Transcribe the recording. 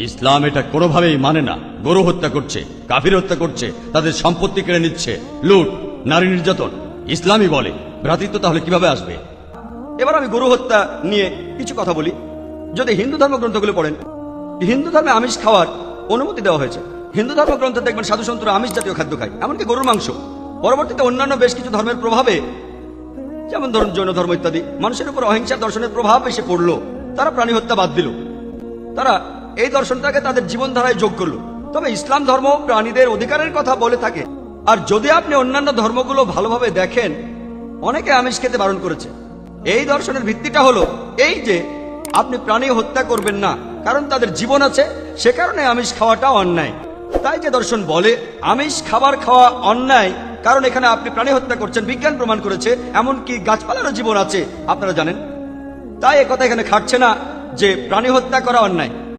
ইসলাম এটা কোনোভাবেই মানে না। গরু হত্যা করছে, কাফির হত্যা করছে, তাদের সম্পত্তি কেড়ে নিচ্ছে, লুট, নারী নির্যাতন। ইসলামই বলে ভ্রাতৃত্ব তাহলে কিভাবে আসবে? এবার আমি গরু হত্যা নিয়ে কিছু কথা বলি। যদি হিন্দু ধর্মগ্রন্থগুলো পড়েন, হিন্দু ধর্মে আমিষ খাওয়ার অনুমতি দেওয়া হয়েছে। হিন্দু ধর্মগ্রন্থে দেখবেন সাধু সন্তরা আমিষ জাতীয় খাদ্য খায়, এমনকি গরুর মাংস। পরবর্তীতে অন্যান্য বেশ কিছু ধর্মের প্রভাবে, যেমন ধরুন জৈন ধর্ম ইত্যাদি, মানুষের উপর অহিংসার দর্শনের প্রভাব এসে পড়লো। তারা প্রাণী হত্যা বাদ দিল, তারা এই দর্শনটাকে তাদের জীবনধারায় যোগ করলো। তবে ইসলাম ধর্ম প্রাণীদের অধিকারের কথা বলে থাকে। আর যদি আপনি অন্যান্য ধর্মগুলো ভালোভাবে দেখেন, অনেকে আমিষ খেতে বারণ করেছে। এই দর্শনের ভিত্তিটা হলো এই যে আপনি প্রাণী হত্যা করবেন না, কারণ তাদের জীবন আছে, সে কারণে আমিষ খাওয়াটা অন্যায়। তাই যে দর্শন বলে আমিষ খাবার খাওয়া অন্যায়, কারণ এখানে আপনি প্রাণী হত্যা করছেন, বিজ্ঞান প্রমাণ করেছে, এমনকি গাছপালারও জীবন আছে, আপনারা জানেন। তাই একথা এখানে খাটছে না যে প্রাণী হত্যা করা অন্যায়।